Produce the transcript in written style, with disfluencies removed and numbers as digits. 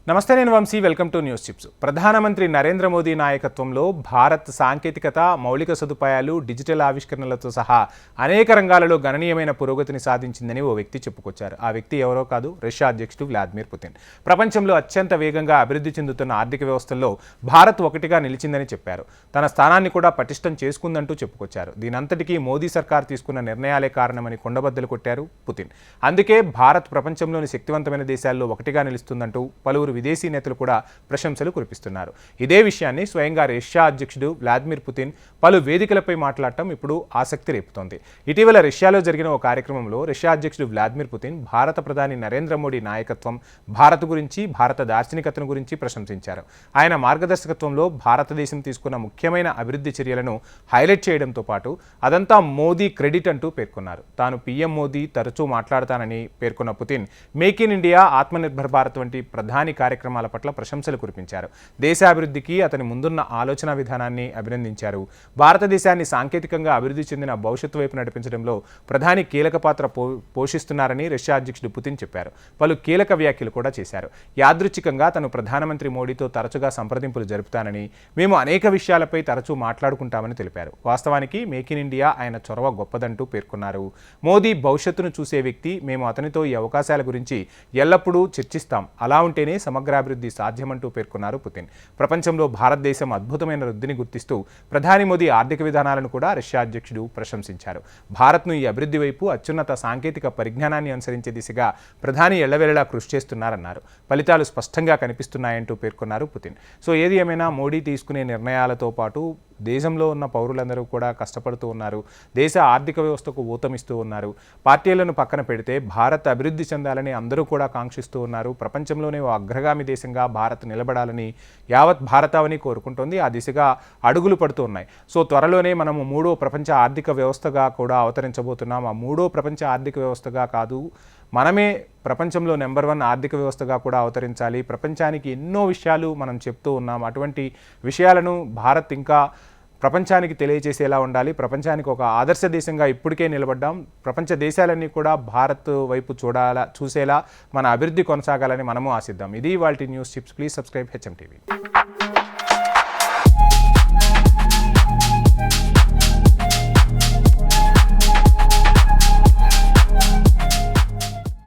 నమస్తే, నేను Vamshi. Welcome to news chips. ప్రధానమంత్రి నరేంద్ర మోదీ నాయకత్వంలో భారత్ సాంకేతికత, మౌలిక సదుపాయాలు, డిజిటల్ ఆవిష్కరణలతో సహా అనేక రంగాలలో గణనీయమైన పురోగతిని సాధించిందని ఓ వ్యక్తి చెప్పుకొచ్చారు. ఆ వ్యక్తి ఎవరో కాదు, రష్యా అధ్యక్షుడు వ్లాదిమిర్ పుతిన్. ప్రపంచంలో అత్యంత వేగంగా అభివృద్ధి చెందుతున్న ఆర్థిక వ్యవస్థల్లో భారత్ ఒకటిగా నిలిచిందని చెప్పారు. తన స్థానాన్ని కూడా పటిష్టం చేసుకుందంటూ చెప్పుకొచ్చారు. దీనంతటికీ మోదీ సర్కార్ తీసుకున్న నిర్ణయాలే కారణమని కొండబద్దలు కొట్టారు పుతిన్. అందుకే భారత్ ప్రపంచంలోని శక్తివంతమైన దేశాల్లో ఒకటిగా నిలుస్తుందంటూ పలువురు విదేశీ నేతలు కూడా ప్రశంసలు కురిపిస్తున్నారు. ఇదే విషయాన్ని స్వయంగా రష్యా అధ్యక్షుడు వ్లాదిమిర్ పుతిన్ పలు వేదికలపై మాట్లాడటం ఇప్పుడు ఆసక్తి రేపుతోంది. ఇటీవల రష్యాలో జరిగిన ఓ కార్యక్రమంలో రష్యా అధ్యక్షుడు వ్లాదిమిర్ పుతిన్ భారత ప్రధాని నరేంద్ర మోడీ నాయకత్వం, భారత్ గురించి, భారత దార్శనికతను గురించి ప్రశంసించారు. ఆయన మార్గదర్శకత్వంలో భారతదేశం తీసుకున్న ముఖ్యమైన అభివృద్ధి చర్యలను హైలైట్ చేయడంతో పాటు అదంతా మోదీ క్రెడిట్ అంటూ పేర్కొన్నారు. తాను పీఎం మోదీ తరచూ మాట్లాడతానని పేర్కొన్న Putin make in India, Atmanirbhar Bharat వంటి ప్రధాని కార్యక్రమాల పట్ల ప్రశంసలు కురిపించారు. దేశాభివృద్ధికి అతని ముందున్న ఆలోచన విధానాన్ని అభినందించారు. భారతదేశాన్ని సాంకేతికంగా అభివృద్ధి చెందిన భవిష్యత్తు వైపు నడిపించడంలో ప్రధాని కీలక పాత్ర పోషిస్తున్నారని రష్యా అధ్యక్షుడు పుతిన్ చెప్పారు. పలు కీలక వ్యాఖ్యలు కూడా చేశారు. యాదృచ్ఛికంగా తను ప్రధానమంత్రి మోడీతో తరచుగా సంప్రదింపులు జరుపుతానని, మేము అనేక విషయాలపై తరచూ మాట్లాడుకుంటామని తెలిపారు. వాస్తవానికి మేక్ ఇన్ ఇండియా ఆయన చొరవ గొప్పదంటూ పేర్కొన్నారు. మోదీ భవిష్యత్తును చూసే వ్యక్తి. మేము అతనితో ఈ అవకాశాల గురించి ఎల్లప్పుడూ చర్చిస్తాం. అలా ఉంటేనే సమగ్రాభివృద్ధి సాధ్యమంటూ పేర్కొన్నారు పుతిన్. ప్రపంచంలో భారతదేశం అద్భుతమైన వృద్ధిని గుర్తిస్తూ ప్రధాని మోదీ ఆర్థిక విధానాలను కూడా రష్యా అధ్యక్షుడు ప్రశంసించారు. భారత్ను ఈ అభివృద్ధి వైపు అత్యున్నత సాంకేతిక పరిజ్ఞానాన్ని అనుసరించే దిశగా ప్రధాని ఎళ్లవేళలా కృషి చేస్తున్నారన్నారు. ఫలితాలు స్పష్టంగా కనిపిస్తున్నాయంటూ పేర్కొన్నారు పుతిన్. సో ఏది ఏమైనా మోడీ తీసుకునే నిర్ణయాలతో పాటు దేశంలో ఉన్న పౌరులందరూ కూడా కష్టపడుతూ ఉన్నారు. దేశ ఆర్థిక వ్యవస్థకు ఊతమిస్తూ ఉన్నారు. పార్టీలను పక్కన పెడితే భారత్ అభివృద్ధి చెందాలని అందరూ కూడా కాంక్షిస్తూ ఉన్నారు. ప్రపంచంలోనే ఓ అగ్రగామి దేశంగా భారత్ నిలబడాలని యావత్ భారతావని కోరుకుంటోంది. ఆ దిశగా అడుగులు పడుతూ ఉన్నాయి. సో త్వరలోనే మనము మూడో ప్రపంచ ఆర్థిక వ్యవస్థగా కూడా అవతరించబోతున్నాం. ఆ మూడో ప్రపంచ ఆర్థిక వ్యవస్థగా కాదు, మనమే ప్రపంచంలో నెంబర్ 1 ఆర్థిక వ్యవస్థగా కూడా అవతరించాలి. ప్రపంచానికి ఎన్నో విషయాలు మనం చెప్తూ ఉన్నాం. అటువంటి విషయాలను భారత్ ఇంకా ప్రపంచానికి తెలియజేసేలా ఉండాలి. ప్రపంచానికి ఒక ఆదర్శ దేశంగా ఇప్పటికే నిలబడ్డాం. ప్రపంచ దేశాలన్నీ కూడా భారత్ వైపు చూసేలా మన అభివృద్ధి కొనసాగాలని మనము ఆశిద్దాం. ఇది ఇవాల్టి news chips. Please subscribe HM TV.